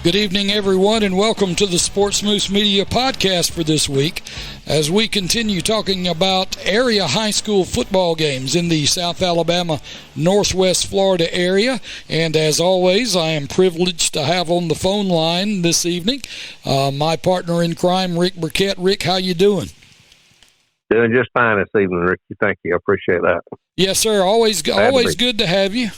Good evening, everyone, and welcome to the SportzMoose Media podcast for this week as we continue talking about area high school football games in the South Alabama, Northwest Florida area. And as always, I am privileged to have on the phone line this evening my partner in crime, Rick Burkett. Rick, how you doing? Doing just fine this evening, Rick. Thank you. I appreciate that. Yes, sir. Always good to have you.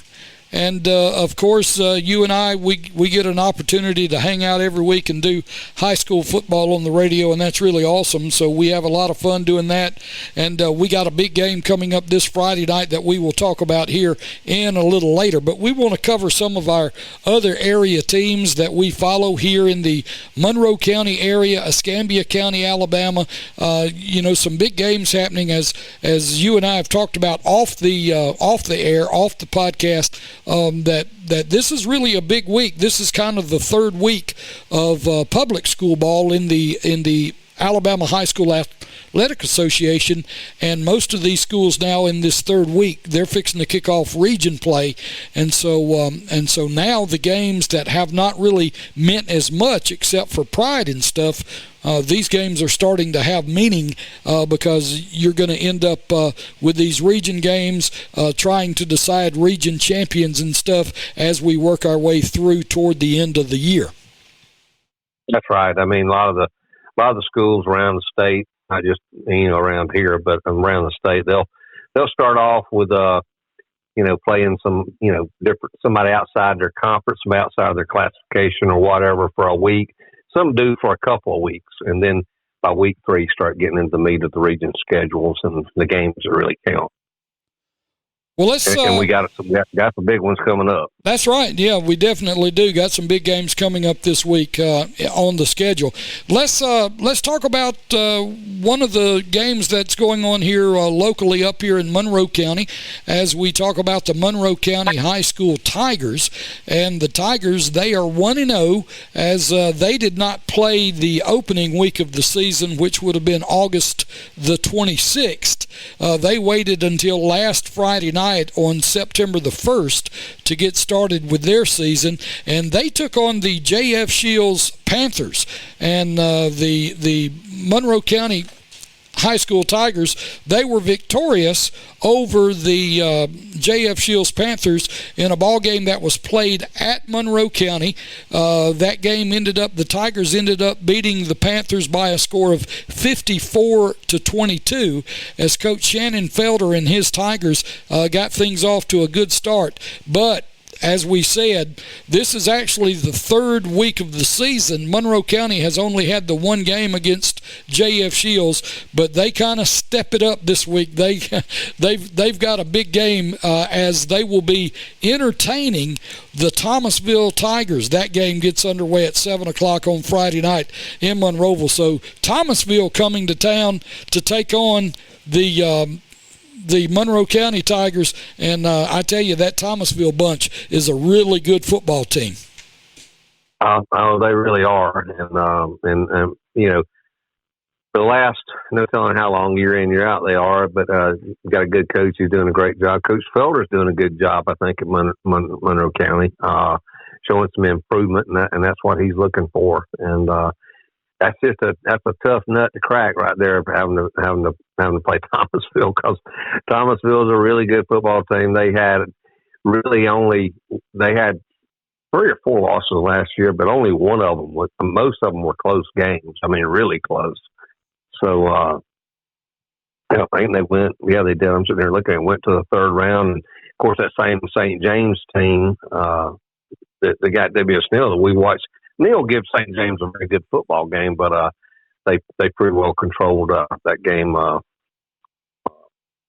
And, of course, you and I, we get an opportunity to hang out every week and do high school football on the radio, and that's really awesome. So we have a lot of fun doing that. And we got a big game coming up this Friday night that we will talk about here in a little later. But we want to cover some of our other area teams that we follow here in the Monroe County area, Escambia County, Alabama. Some big games happening as you and I have talked about off the air, off the podcast. That this is really a big week. This is kind of the third week of public school ball in the Alabama High School Athletic Association, and most of these schools now in this third week, they're fixing to kick off region play, and so now the games that have not really meant as much except for pride and stuff, these games are starting to have meaning because you're going to end up with these region games trying to decide region champions and stuff as we work our way through toward the end of the year. That's right. I mean, a lot of the schools around the state, not just around here, but around the state, they'll start off with playing some different, somebody outside their conference, some outside their classification or whatever for a week. Some do for a couple of weeks, and then by week 3 start getting into the meat of the region schedules and the games that really count. Well, and we got some big ones coming up. That's right. Yeah, we definitely do. Got some big games coming up this week on the schedule. Let's talk about one of the games that's going on here locally up here in Monroe County as we talk about the Monroe County High School Tigers. And the Tigers, they are 1-0 as they did not play the opening week of the season, which would have been August the 26th. They waited until last Friday night on September the 1st to get started with their season, and they took on the J.F. Shields Panthers, and the Monroe County High School Tigers, they were victorious over the J.F. Shields Panthers in a ball game that was played at Monroe County. That game the Tigers ended up beating the Panthers by a score of 54-22 as Coach Shannon Felder and his Tigers got things off to a good start. But as we said, this is actually the third week of the season. Monroe County has only had the one game against J.F. Shields, but they kind of step it up this week. They've got a big game as they will be entertaining the Thomasville Tigers. That game gets underway at 7 o'clock on Friday night in Monroeville. So Thomasville coming to town to take on the Monroe County Tigers, and I tell you, that Thomasville bunch is a really good football team. Oh, they really are, and the last, no telling how long year in, year out they are, but you've got a good coach who's doing a great job. Coach Felder's doing a good job, I think, at Monroe County, showing some improvement, and that's what he's looking for, and that's a tough nut to crack right there, having to play Thomasville, because Thomasville is a really good football team. They had 3 or 4 losses last year, but only one of them most of them were close games. I mean, really close. So I think they went. Yeah, they did. I'm sitting there looking. Went to the third round, and of course that same St. James team, the guy W.S. Neal that we watched. Neal gives St. James a very good football game, but they pretty well controlled that game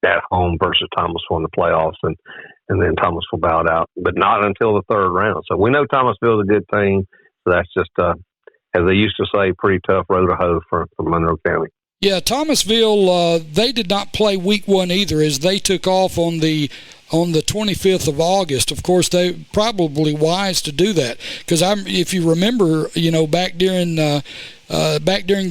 at home versus Thomasville in the playoffs, and then Thomasville bowed out, but not until the third round. So we know Thomasville's a good team. So that's just, as they used to say, pretty tough road to hoe for Monroe County. Yeah, Thomasville, they did not play week 1 either, as they took off on the 25th of August. Of course, they probably wise to do that, because if you remember, back during the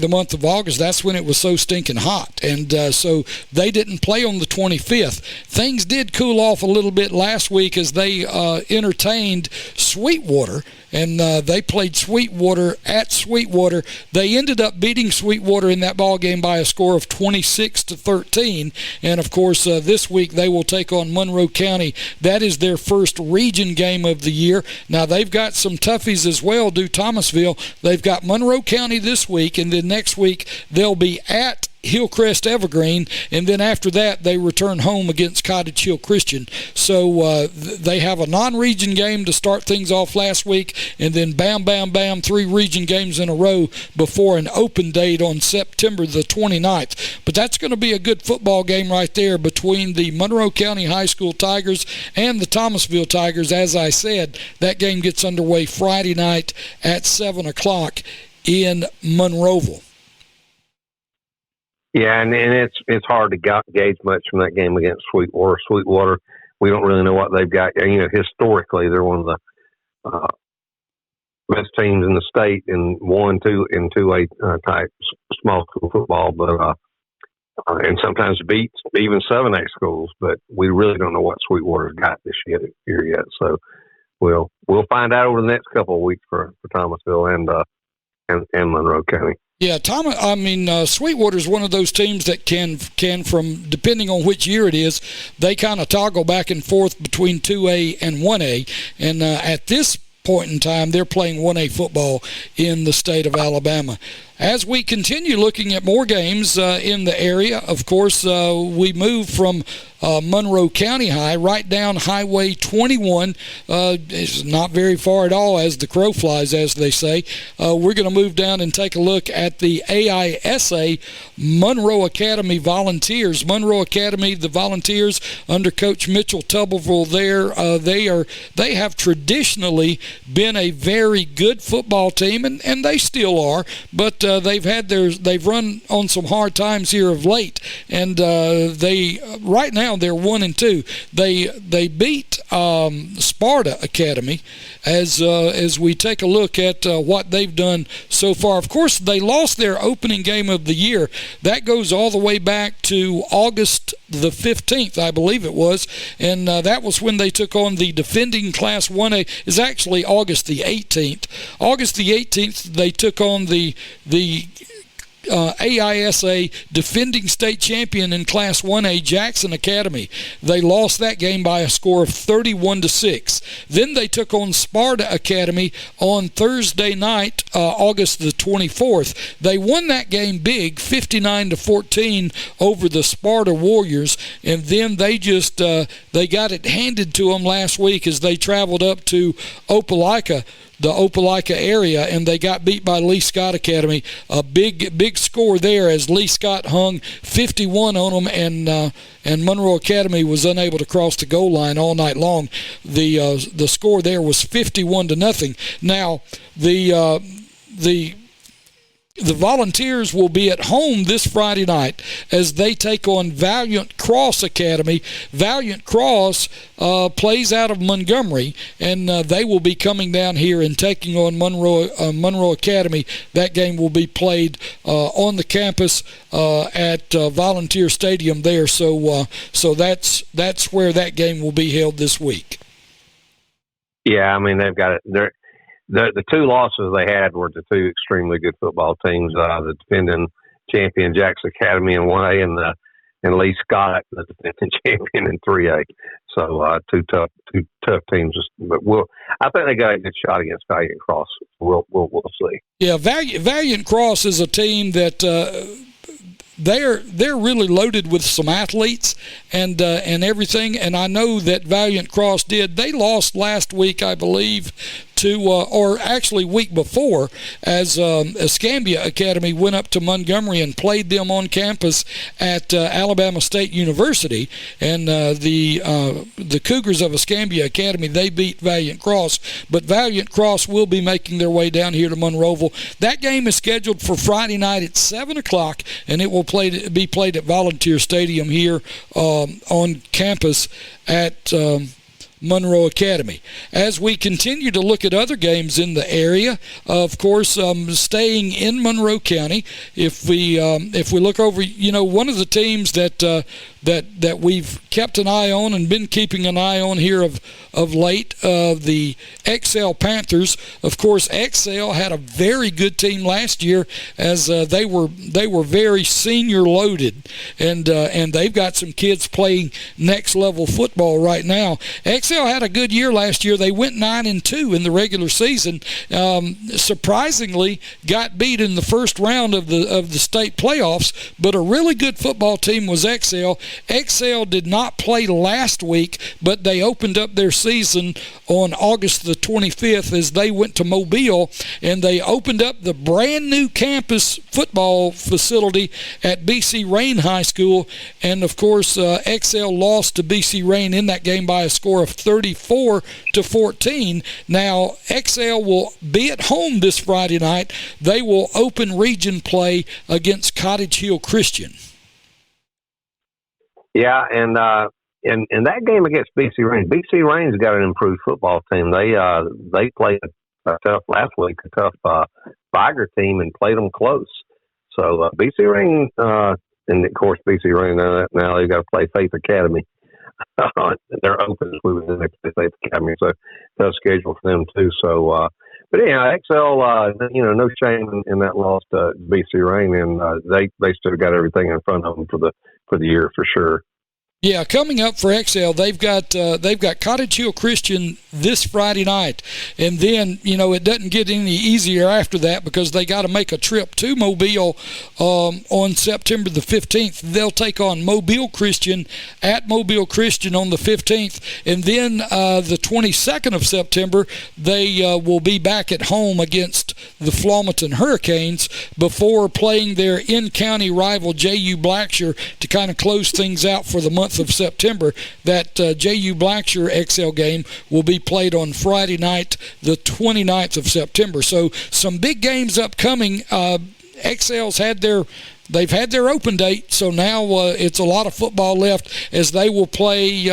month of August, that's when it was so stinking hot, and so they didn't play on the 25th. Things did cool off a little bit last week as they entertained Sweetwater, and they played Sweetwater at Sweetwater. They ended up beating Sweetwater in that ball game by a score of 26-13. And of course, this week they will take on Monroe County. That is their first region game of the year. Now they've got some toughies as well. Do Thomasville. They've got Monroe County this week, and then next week they'll be at Hillcrest Evergreen, and then after that they return home against Cottage Hill Christian. So they have a non-region game to start things off last week, and then bam, bam, bam, 3 region games in a row before an open date on September the 29th. But that's going to be a good football game right there between the Monroe County High School Tigers and the Thomasville Tigers. As I said, that game gets underway Friday night at 7 o'clock in Monroeville. Yeah, and it's hard to gauge much from that game against Sweetwater. Sweetwater, we don't really know what they've got. Historically, they're one of the best teams in the state in 2A type small school football, but and sometimes beats even 7A schools. But we really don't know what Sweetwater's got this year yet. So we'll find out over the next couple of weeks for Thomasville and Monroe County. Yeah, Sweetwater's one of those teams that can from, depending on which year it is, they kind of toggle back and forth between 2A and 1A. And at this point in time, they're playing 1A football in the state of Alabama. As we continue looking at more games in the area, of course, we move from Monroe County High right down Highway 21. It's not very far at all as the crow flies, as they say. We're going to move down and take a look at the AISA Monroe Academy Volunteers. Monroe Academy, the Volunteers, under Coach Mitchell Tuberville there, they have traditionally been a very good football team, and they still are, but they've run on some hard times here of late, and right now they're 1-2. They beat Sparta Academy as we take a look at what they've done so far. Of course, they lost their opening game of the year. That goes all the way back to August the 15th, I believe it was, and that was when they took on the defending Class 1A. It's actually August the 18th. August the 18th, they took on the AISA defending state champion in Class 1A, Jackson Academy. They lost that game by a score of 31-6. Then they took on Sparta Academy on Thursday night, August the 24th. They won that game big, 59-14 over the Sparta Warriors, and then they got it handed to them last week as they traveled up to Opelika, the Opelika area, and they got beat by Lee Scott Academy. A big score there as Lee Scott hung 51 on them, and Monroe Academy was unable to cross the goal line all night long. The score there was 51-0. Now the Volunteers will be at home this Friday night as they take on Valiant Cross Academy. Valiant Cross plays out of Montgomery, and they will be coming down here and taking on Monroe Academy. That game will be played on the campus at Volunteer Stadium there. So that's where that game will be held this week. Yeah, they've got it. The 2 losses they had were to 2 extremely good football teams, the defending champion Jackson Academy in 1A and Lee Scott, the defending champion in 3A. So two tough teams. But I think they got a good shot against Valiant Cross. We'll see. Yeah, Valiant Cross is a team that they're really loaded with some athletes and everything. And I know that Valiant Cross did. They lost last week, I believe, or actually week before, as Escambia Academy went up to Montgomery and played them on campus at Alabama State University, and the Cougars of Escambia Academy, they beat Valiant Cross, but Valiant Cross will be making their way down here to Monroeville. That game is scheduled for Friday night at 7 o'clock, and it will be played at Volunteer Stadium here on campus at Monroe Academy. As we continue to look at other games in the area, of course, staying in Monroe County, if we look over, one of the teams that that we've kept an eye on and been keeping an eye on here of late. The XL Panthers, of course. XL had a very good team last year, as they were very senior loaded, and they've got some kids playing next level football right now. XL had a good year last year. They went 9-2 in the regular season. Surprisingly, got beat in the first round of the state playoffs, but a really good football team was XL. XL did not play last week, but they opened up their season on August the 25th as they went to Mobile, and they opened up the brand new campus football facility at BC Rain High School. And of course, XL lost to BC Rain in that game by a score of 34-14. Now, XL will be at home this Friday night. They will open region play against Cottage Hill Christian. Yeah, and in that game against BC Rain's got an improved football team. They played a tough last week, a tough Viger team, and played them close. So BC Rain, and of course BC Rain now they've got to play Faith Academy. They're open this week and they play Faith Academy, so tough schedule for them too. So, but yeah, XL, no shame in that loss to BC Rain, and they still got everything in front of them for the year for sure. Yeah, coming up for XL, they've got Cottage Hill Christian this Friday night, and then it doesn't get any easier after that because they got to make a trip to Mobile on September the 15th. They'll take on Mobile Christian at Mobile Christian on the 15th, and then the 22nd of September they will be back at home against the Flaumonton Hurricanes before playing their in-county rival JU Blackshear to kind of close things out for the month of September. That JU Blackshear XL game will be played on Friday night, the 29th of September. So some big games upcoming. XL's they've had their open date, so now it's a lot of football left as they will play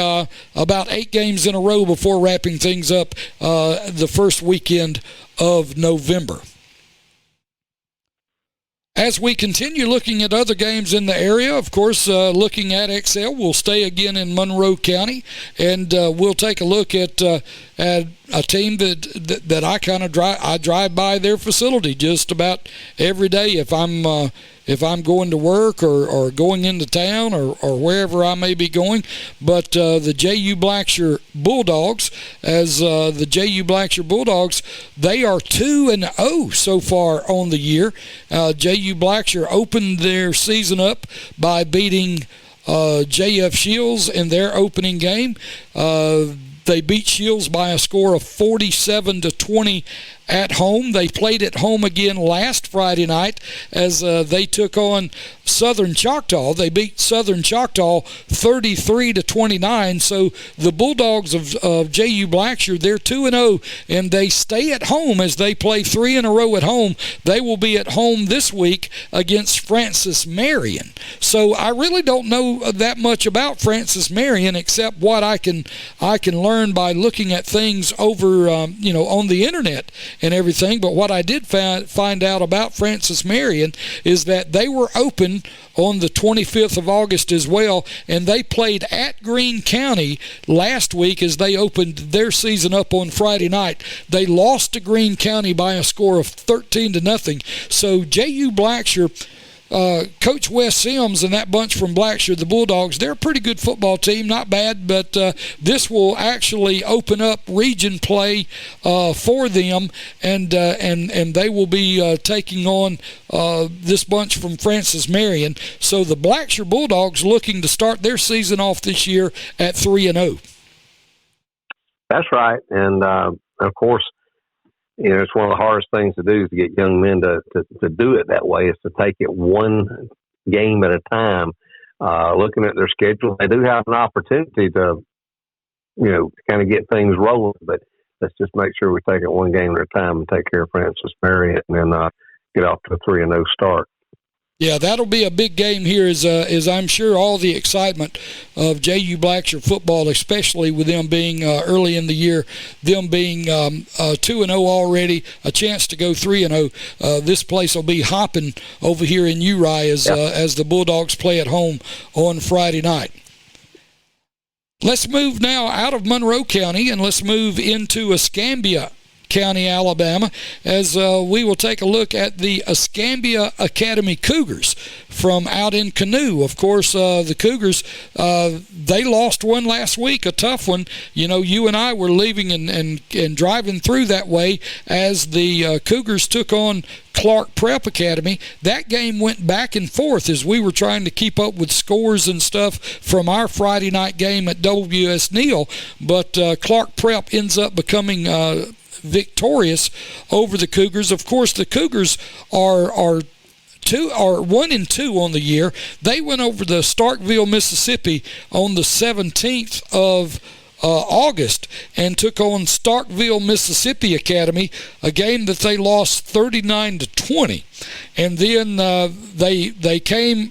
about 8 games in a row before wrapping things up the first weekend of November. As we continue looking at other games in the area, of course, looking at XL, we'll stay again in Monroe County, and we'll take a look at a team that I kind of drive by their facility just about every day if I'm going to work or going into town or wherever I may be going. But the JU Blackshear Bulldogs, the JU Blackshear Bulldogs, they are 2-0 so far on the year. JU Blackshear opened their season up by beating JF Shields in their opening game. They beat Shields by a score of 47-20 at home. They played at home again last Friday night as they took on Southern Choctaw. They beat Southern Choctaw 33-29. So the Bulldogs of JU Blackshear, they're 2-0, and they stay at home as they play 3 in a row at home. They will be at home this week against Francis Marion. So I really don't know that much about Francis Marion except what I can learn by looking at things over on the internet and everything. But what I did find out about Francis Marion is that they were open on the 25th of August as well, and they played at Greene County last week as they opened their season up on Friday night. They lost to Greene County by a score of 13-0. So JU Blackshear, Coach Wes Sims and that bunch from Blackshear, the Bulldogs, they're a pretty good football team, not bad, but this will actually open up region play for them, and they will be taking on this bunch from Francis Marion. So the Blackshear Bulldogs looking to start their season off this year at 3-0. That's right, and of course, it's one of the hardest things to do is to get young men to do it that way, is to take it one game at a time. Looking at their schedule, they do have an opportunity to, kind of get things rolling, but let's just make sure we take it one game at a time and take care of Francis Marion and then get off to a 3-0 start. Yeah, that'll be a big game here as I'm sure all the excitement of J.U. Blacksher football, especially with them being early in the year, them being 2-0 already, a chance to go 3-0. This place will be hopping over here in Uri as the Bulldogs play at home on Friday night. Let's move now out of Monroe County and let's move into Escambia County, Alabama, as we will take a look at the Escambia Academy Cougars from out in Canoe. Of course, the Cougars, they lost one last week, a tough one. You know, you and I were leaving and driving through that way as the Cougars took on Clark Prep Academy. That game went back and forth as we were trying to keep up with scores and stuff from our Friday night game at WS Neal, but Clark Prep ends up becoming victorious over the Cougars. Of course, the Cougars are 1-2 on the year. They went over to Starkville, Mississippi on the 17th of August and took on Starkville, Mississippi Academy, a game that they lost 39-20. And then they came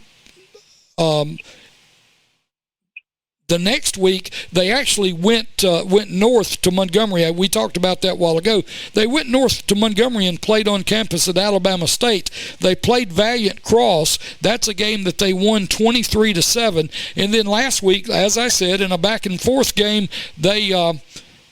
the next week. They actually went north to Montgomery. We talked about that a while ago. They went north to Montgomery and played on campus at Alabama State. They played Valiant Cross. That's a game that they won 23-7. And then last week, as I said, in a back and forth game, they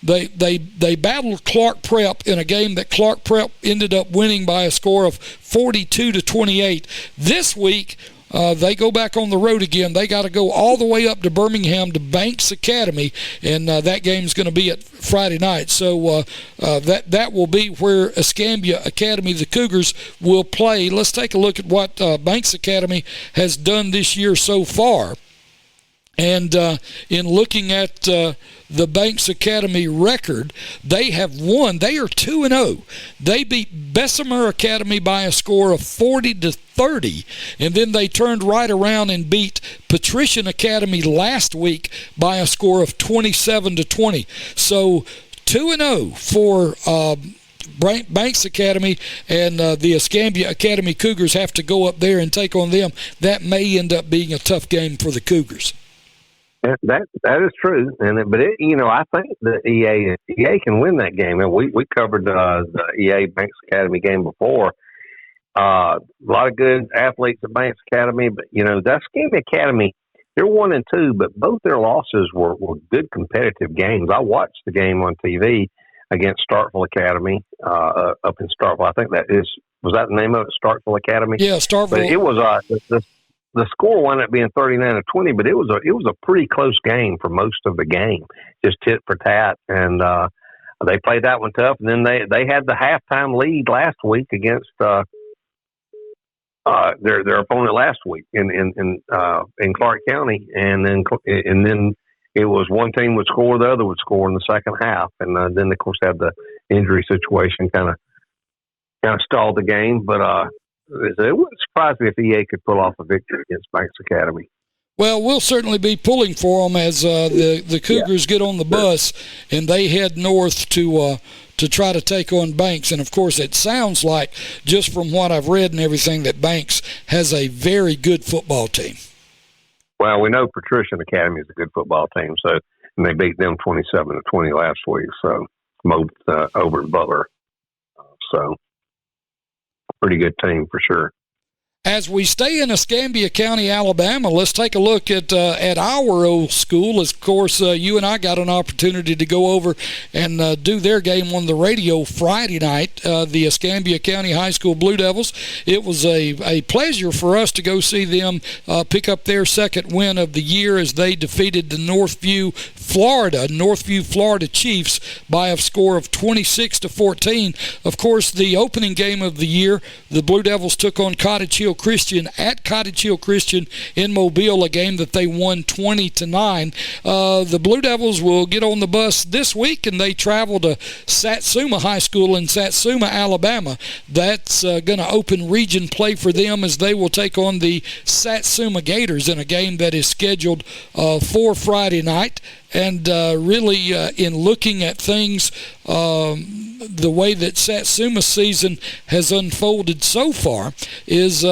battled Clark Prep in a game that Clark Prep ended up winning by a score of 42-28. This week, they go back on the road again. They got to go all the way up to Birmingham to Banks Academy, and that game's going to be at Friday night. So that will be where Escambia Academy, the Cougars, will play. Let's take a look at what Banks Academy has done this year so far. And in looking at the Banks Academy record, they have won. They are 2-0. They beat Bessemer Academy by a score of 40-30, and then they turned right around and beat Patrician Academy last week by a score of 27-20. So 2-0 for Banks Academy, and the Escambia Academy Cougars have to go up there and take on them. That may end up being a tough game for the Cougars. That is true, but I think the EA can win that game. And we covered the EA Banks Academy game before. A lot of good athletes at Banks Academy, but that Escambia Academy, they're 1-2, but both their losses were good competitive games. I watched the game on TV against Starkville Academy up in Starkville. I think was that the name of it, Starkville Academy? Yeah, Starkville. But it was the score wound up being 39-20, but it was a pretty close game for most of the game, just tit for tat, and they played that one tough. And then they had the halftime lead last week against their opponent last week in Clark County, and then it was one team would score, the other would score in the second half, and then of course had the injury situation kind of stalled the game, but. It wouldn't surprise me if EA could pull off a victory against Banks Academy. Well, we'll certainly be pulling for them as the Cougars get on the bus and they head north to try to take on Banks. And, of course, it sounds like, just from what I've read and everything, that Banks has a very good football team. Well, we know Patrician Academy is a good football team, and they beat them 27-20 last week, so over at Butler. So pretty good team for sure. As we stay in Escambia County, Alabama, let's take a look at our old school. Of course, you and I got an opportunity to go over and do their game on the radio Friday night, the Escambia County High School Blue Devils. It was a pleasure for us to go see them pick up their second win of the year as they defeated the Northview, Florida Chiefs by a score of 26-14. Of course, the opening game of the year, the Blue Devils took on Cottage Hill Christian at Cottage Hill Christian in Mobile, a game that they won 20-9. The Blue Devils will get on the bus this week and they travel to Satsuma High School in Satsuma, Alabama. That's going to open region play for them as they will take on the Satsuma Gators in a game that is scheduled for Friday night. And really, in looking at things, the way that Satsuma's season has unfolded so far is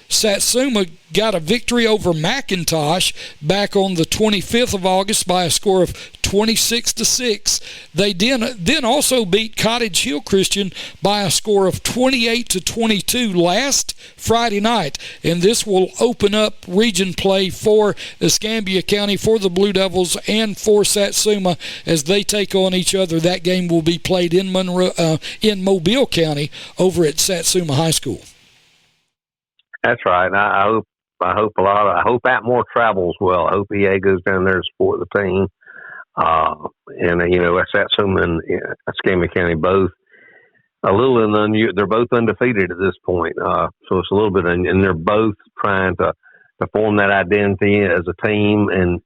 Satsuma got a victory over McIntosh back on the 25th of August by a score of 26-6. They then also beat Cottage Hill Christian by a score of 28-22 last Friday night, and this will open up region play for Escambia County, for the Blue Devils, and for Satsuma as they take on each other. That game will be played in Mobile County over at Satsuma High School. That's right. And I hope I hope Atmore travels well. I hope EA goes down there to support the team. Satsuma and Escambia County both a little they're both undefeated at this point. So it's a little bit, and they're both trying to form that identity as a team and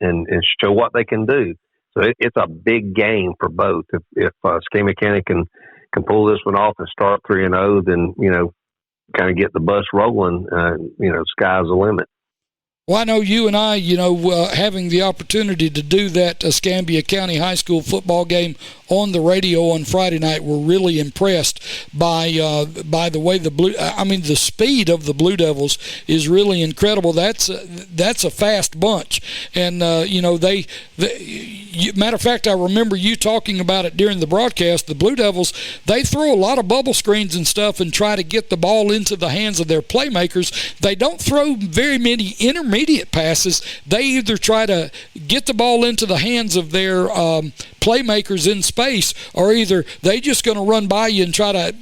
show what they can do. So it's a big game for both. If Escambia County can pull this one off and start 3-0, then kind of get the bus rolling. Sky's the limit. Well, I know you and I, having the opportunity to do that Escambia County High School football game on the radio on Friday night, were really impressed by the way the speed of the Blue Devils is really incredible. That's a fast bunch, and matter of fact, I remember you talking about it during the broadcast. The Blue Devils, they throw a lot of bubble screens and stuff and try to get the ball into the hands of their playmakers. They don't throw very many intermediate passes. They either try to get the ball into the hands of their playmakers in space, or either they just going to run by you and try to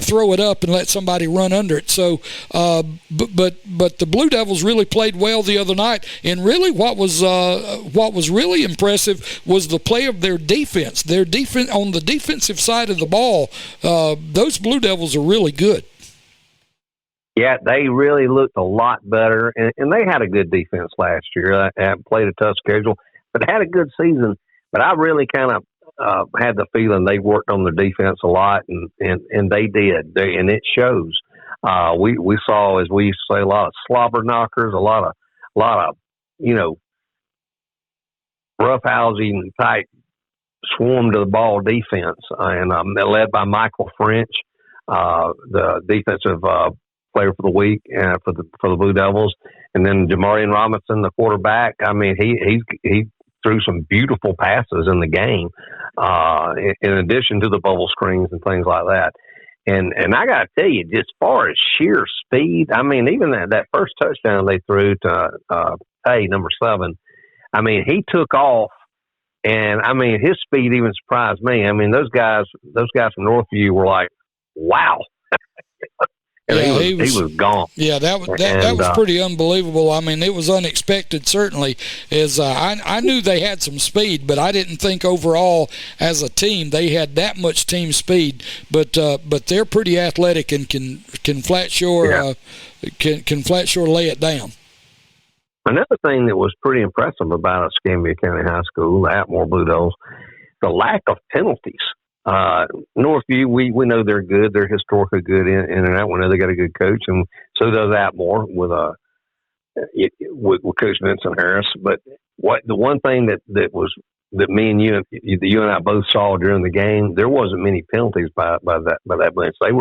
throw it up and let somebody run under it. So, but the Blue Devils really played well the other night, and really what was really impressive was the play of their defense. Their defense on the defensive side of the ball. Those Blue Devils are really good. Yeah, they really looked a lot better, and they had a good defense last year. Played a tough schedule, but had a good season. But I really kind of had the feeling they worked on their defense a lot, and they did, and it shows. We saw, as we used to say, a lot of slobber knockers, a lot of roughhousing type swarm to the ball defense, and led by Michael French, the defensive player for the week for the Blue Devils, and then Jamarian Robinson, the quarterback. I mean, he threw some beautiful passes in the game, in addition to the bubble screens and things like that. And I got to tell you, just as far as sheer speed, I mean, even that first touchdown they threw to number 7, I mean, he took off, and I mean, his speed even surprised me. I mean, those guys from Northview were like, wow. And yeah, he was gone. Yeah, that was pretty unbelievable. I mean, it was unexpected, certainly. As I knew they had some speed, but I didn't think overall as a team they had that much team speed. But they're pretty athletic and can flat shore can flat shore lay it down. Another thing that was pretty impressive about Escambia County High School, the Atmore Blue Devils, the lack of penalties. Northview, we know they're good. They're historically good in and out. We know they got a good coach, and so does Atmore with Coach Vincent Harris. But the one thing that me and you and I both saw during the game, there wasn't many penalties by that bench. They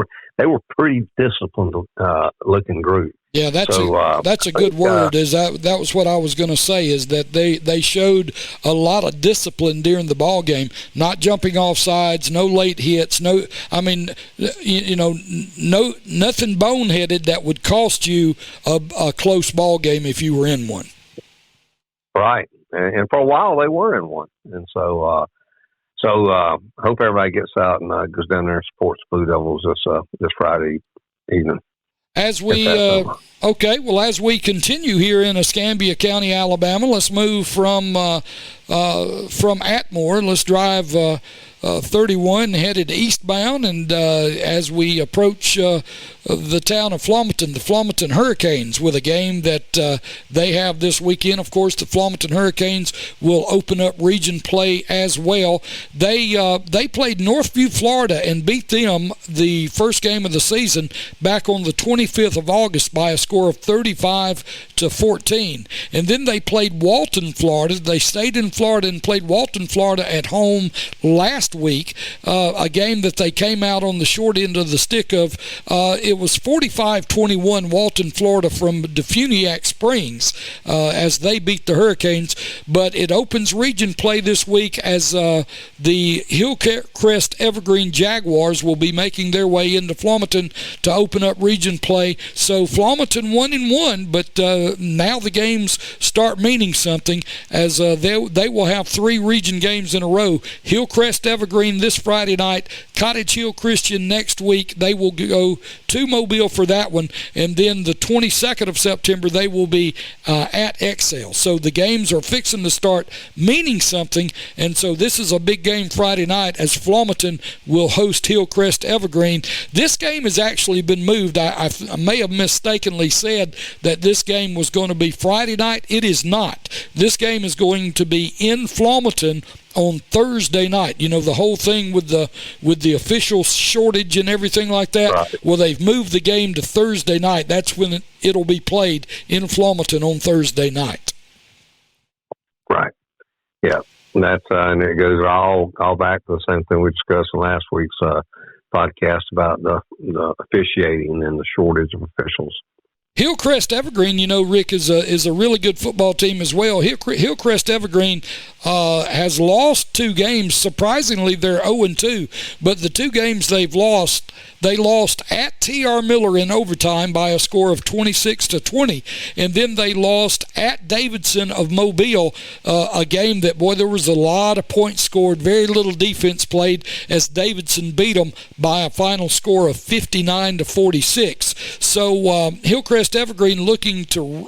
were pretty disciplined looking group. Yeah, that's a good word. That was what I was going to say, is that they showed a lot of discipline during the ball game, not jumping off sides, no late hits, nothing boneheaded that would cost you a close ball game if you were in one. Right, and for a while they were in one, and so hope everybody gets out and goes down there and supports Blue Devils this Friday evening. As we continue here in Escambia County, Alabama, let's move from Atmore. Let's drive 31 headed eastbound, and as we approach the town of Flomaton, the Flomaton Hurricanes, with a game that they have this weekend. Of course, the Flomaton Hurricanes will open up region play as well. They played Northview, Florida, and beat them the first game of the season back on the 25th of August by a score of 35-14. And then they played Walton, Florida. They stayed in Florida and played Walton, Florida at home last week, a game that they came out on the short end of the stick of. It was 45-21 Walton, Florida from Defuniak Springs as they beat the Hurricanes. But it opens region play this week as the Hillcrest Evergreen Jaguars will be making their way into Flomaton to open up region play. So Flomaton 1-1, but now the games start meaning something as they will have 3 region games in a row. Hillcrest Evergreen this Friday night, Cottage Hill Christian next week. They will go to Mobile for that one, and then the 22nd of September they will be at Excel. So the games are fixing to start meaning something, and so this is a big game Friday night as Flomaton will host Hillcrest Evergreen. This game has actually been moved. I may have mistakenly said that this game was going to be Friday night. It is not. This game is going to be in Flomaton on Thursday night. You know, the whole thing with the official shortage and everything like that. Right. Well, they've moved the game to Thursday night. That's when it'll be played in Flomaton on Thursday night. Right. Yeah. That's and it goes all back to the same thing we discussed in last week's podcast about the officiating and the shortage of officials. Hillcrest Evergreen, you know, Rick, is a really good football team as well. Hillcrest Evergreen has lost 2 games. Surprisingly, they're 0-2, but the 2 games they've lost, they lost at T.R. Miller in overtime by a score of 26-20, and then they lost at Davidson of Mobile, a game that, boy, there was a lot of points scored, very little defense played as Davidson beat them by a final score of 59-46. So Hillcrest Evergreen looking to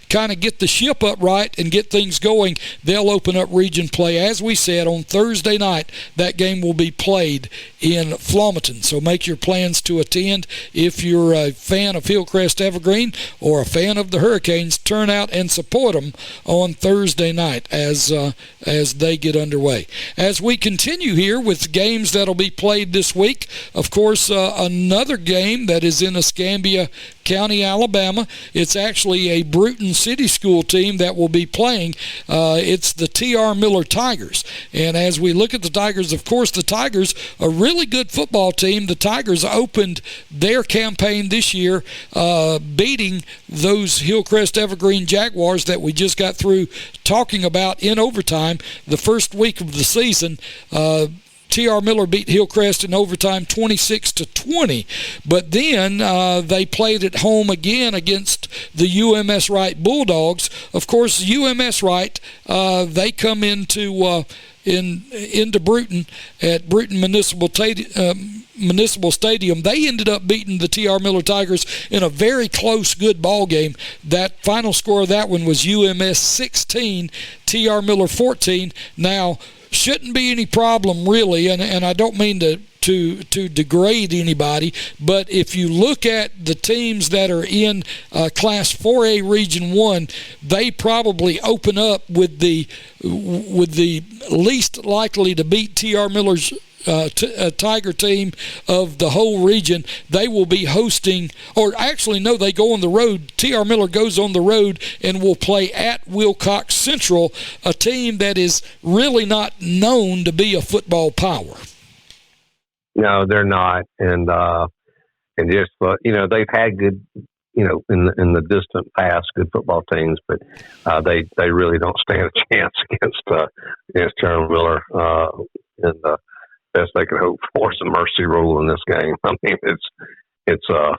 kind of get the ship up right and get things going. They'll open up region play, as we said, on Thursday night. That game will be played in Flomaton. So make your plans to attend. If you're a fan of Hillcrest Evergreen or a fan of the Hurricanes, turn out and support them on Thursday night as they get underway. As we continue here with games that'll be played this week, of course, another game that is in Escambia County, Alabama. It's actually a Bruton City School team that will be playing. It's the T.R. Miller Tigers. And as we look at the Tigers, of course, the Tigers, a really good football team. The Tigers opened their campaign this year beating those Hillcrest Evergreen Jaguars that we just got through talking about in overtime the first week of the season. T.R. Miller beat Hillcrest in overtime 26-20, but then they played at home again against the UMS Wright Bulldogs. Of course, UMS Wright, they come into Bruton at Bruton Municipal Stadium. They ended up beating the T.R. Miller Tigers in a very close, good ball game. That final score of that one was UMS 16, T.R. Miller 14. Now, shouldn't be any problem really, and I don't mean to degrade anybody, but if you look at the teams that are in Class 4A Region 1, they probably open up with the least likely to beat T.R. Miller's Tiger team of the whole region. They will be hosting, or actually no, they go on the road. T.R. Miller goes on the road and will play at Wilcox Central, a team that is really not known to be a football power. No, they're not, and just they've had good, in the distant past, good football teams, but they really don't stand a chance against T.R. Miller, and best they can hope for is a mercy rule in this game. I mean, so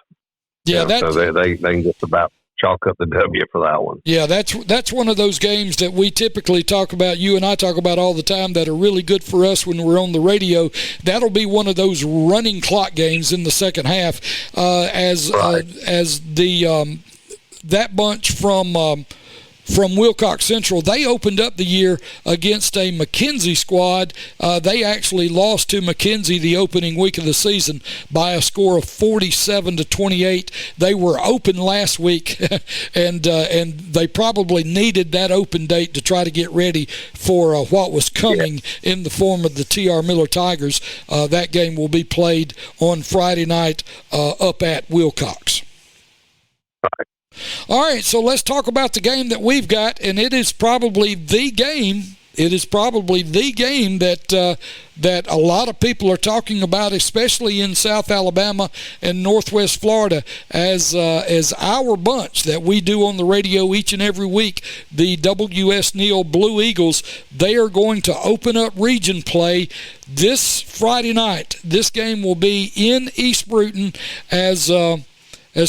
they can just about chalk up the W for that one. Yeah, that's one of those games that we typically talk about, you and I talk about all the time, that are really good for us when we're on the radio. That'll be one of those running clock games in the second half as that bunch from Wilcox Central, they opened up the year against a McKenzie squad. They actually lost to McKenzie the opening week of the season by a score of 47-28. They were open last week, and they probably needed that open date to try to get ready for what was coming in the form of the T.R. Miller Tigers. That game will be played on Friday night up at Wilcox. Right. All right, so let's talk about the game that we've got, and it is probably the game it is probably the game that that a lot of people are talking about, especially in South Alabama and Northwest Florida, as our bunch that we do on the radio each and every week, the W.S. Neal Blue Eagles. They are going to open up region play this Friday night. This game will be in East Bruton as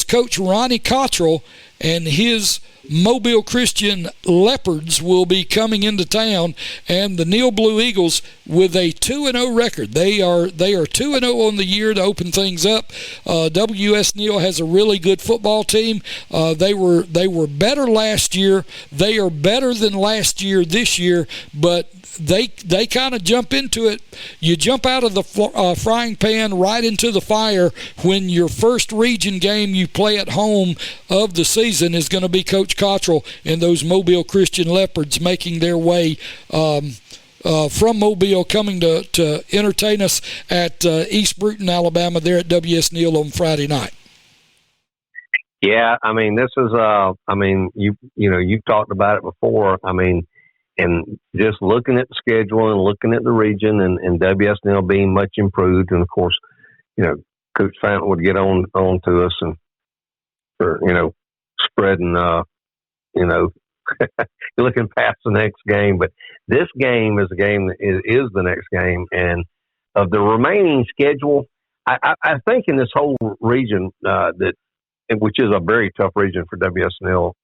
Coach Ronnie Cottrell and his Mobile Christian Leopards will be coming into town, and the Neal Blue Eagles with a 2-0 record. They are 2-0 on the year to open things up. W.S. Neal has a really good football team. They were better last year. They are better than last year this year, but they kind of jump into it. You jump out of the frying pan right into the fire when your first region game you play at home of the season is going to be Coach Cottrell and those Mobile Christian Leopards making their way from Mobile, coming to entertain us at East Bruton, Alabama, there at W.S. Neal on Friday night. Yeah, I mean, this is you've talked about it before. I mean, and just looking at the schedule and looking at the region and W.S. Neal being much improved, and of course, Coach Fountain would get on to us and for spreading looking past the next game. But this game is a game that is the next game, and of the remaining schedule, I think in this whole region which is a very tough region for W.S. Neal,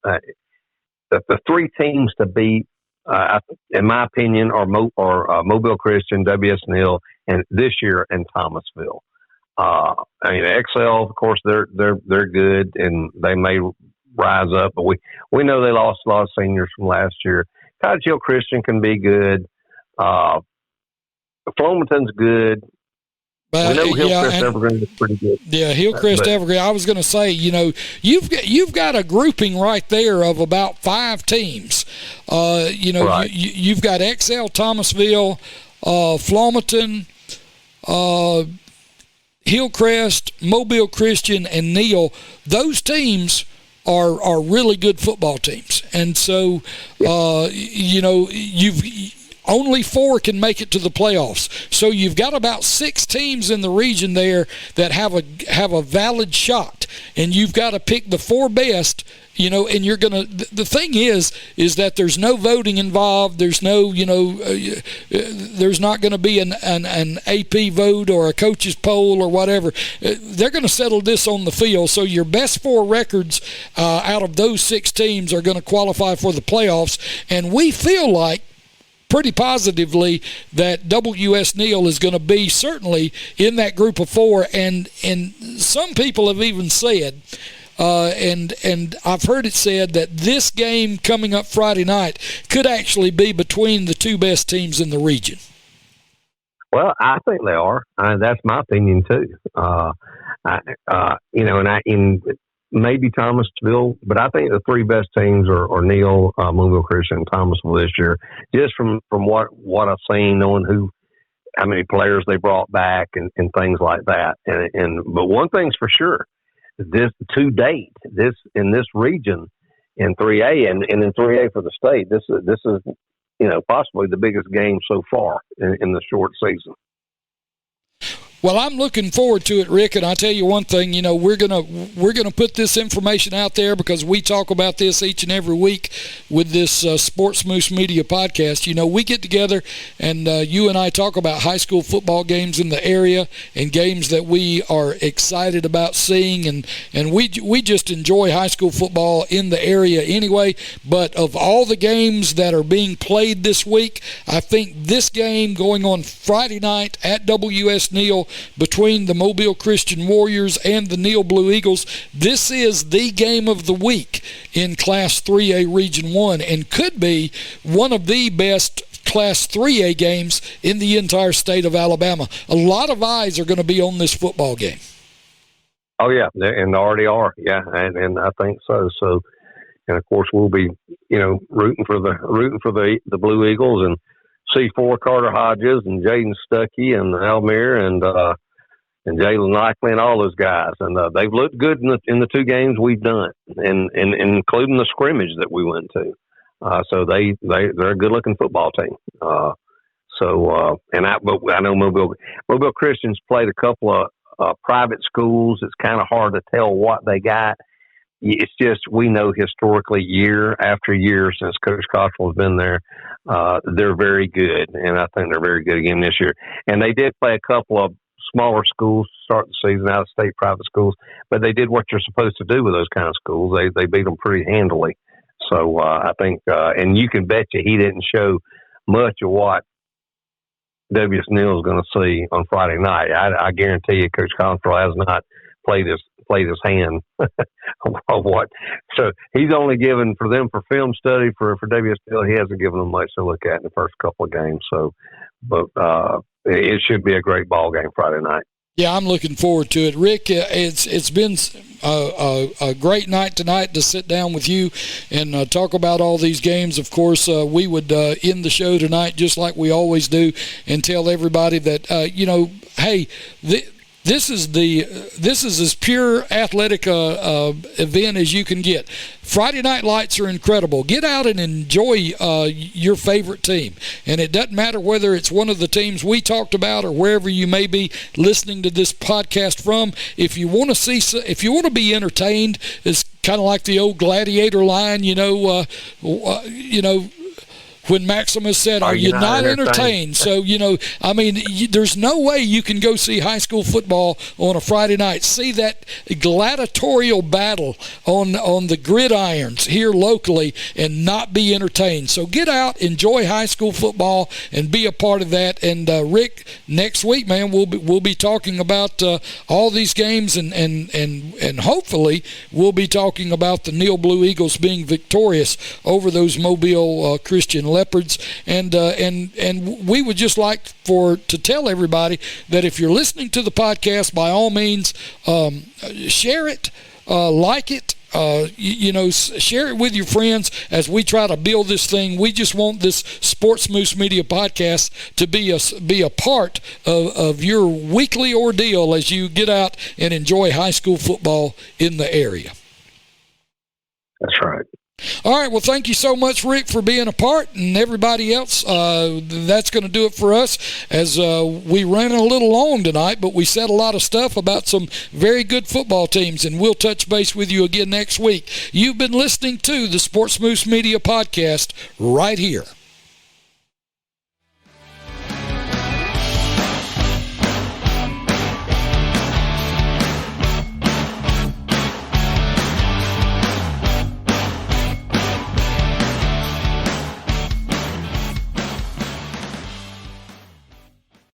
the three teams to beat, in my opinion, are Mobile Christian, W.S. Neal, and this year and Thomasville. I mean, XL, of course, they're good and they may rise up, but we know they lost a lot of seniors from last year. Cottage Hill Christian can be good. Flomaton's good. We know Hillcrest Evergreen is pretty good. Yeah, Hillcrest Evergreen. I was going to say, you've got a grouping right there of about 5 teams. Right. You've got XL, Thomasville, Flomaton, Hillcrest, Mobile Christian, and Neal. Those teams are really good football teams, and so only 4 can make it to the playoffs. So you've got about 6 teams in the region there that have a valid shot, and you've got to pick the 4 best. And you're gonna. The thing is that there's no voting involved. There's no, there's not going to be an AP vote or a coach's poll or whatever. They're going to settle this on the field. So your best 4 records out of those 6 teams are going to qualify for the playoffs. And we feel like pretty positively that W.S. Neal is going to be certainly in that group of 4. And some people have even said. And I've heard it said that this game coming up Friday night could actually be between the 2 best teams in the region. Well, I think they are. That's my opinion too. And maybe Thomasville, but I think the 3 best teams are Neal, Mobile Christian, and Thomasville this year. Just from what I've seen, knowing how many players they brought back and things like that. But one thing's for sure. This to date, in this region, in 3A and in 3A for the state, this is possibly the biggest game so far in the short season. Well, I'm looking forward to it, Rick, and I tell you one thing, we're gonna put this information out there because we talk about this each and every week with this SportzMoose Media podcast. We get together and you and I talk about high school football games in the area and games that we are excited about seeing, and we just enjoy high school football in the area anyway. But of all the games that are being played this week, I think this game going on Friday night at W.S. Neal between the Mobile Christian Warriors and the Neal Blue Eagles, this is the game of the week in Class 3A Region 1 and could be one of the best Class 3A games in the entire state of Alabama. A lot of eyes are going to be on this football game. Oh, yeah, and they already are, yeah, and I think so. So, and, of course, we'll be, rooting for the Blue Eagles and C4 Carter Hodges and Jaden Stuckey and Almir and Jalen Likely and all those guys. And they've looked good in the 2 games we've done, and including the scrimmage that we went to. So they're a good looking football team. But I know Mobile Christians played a couple of private schools. It's kind of hard to tell what they got. It's just we know historically, year after year, since Coach Cottrell has been there, they're very good, and I think they're very good again this year. And they did play a couple of smaller schools to start the season, out of state private schools, but they did what you're supposed to do with those kind of schools. They beat them pretty handily. So I think, and you can bet you he didn't show much of what W. Neal is going to see on Friday night. I guarantee you, Coach Cottrell has not played his hand of what. So he's only given for film study for WSL. He hasn't given them much to look at in the first couple of games. So, but it should be a great ball game Friday night. Yeah, I'm looking forward to it. Rick, it's been a great night tonight to sit down with you and talk about all these games. Of course, we would end the show tonight just like we always do and tell everybody that, hey, this is as pure athletic event as you can get. Friday Night Lights are incredible. Get out and enjoy your favorite team. And it doesn't matter whether it's one of the teams we talked about or wherever you may be listening to this podcast from. If you want to be entertained, it's kind of like the old Gladiator line, when Maximus said, are you not entertained? So, there's no way you can go see high school football on a Friday night. See that gladiatorial battle on the gridirons here locally and not be entertained. So get out, enjoy high school football, and be a part of that. And, Rick, next week, man, we'll be talking about all these games and hopefully we'll be talking about the Neal Blue Eagles being victorious over those Mobile Christian Leopards, and we would just like to tell everybody that if you're listening to the podcast, by all means, share it, like it, share it with your friends as we try to build this thing. We just want this SportzMoose Media podcast to be a part of your weekly ordeal as you get out and enjoy high school football in the area. That's right. All right, well, thank you so much, Rick, for being a part, and everybody else. That's going to do it for us as we ran a little long tonight, but we said a lot of stuff about some very good football teams, and we'll touch base with you again next week. You've been listening to the SportzMoose Media podcast right here.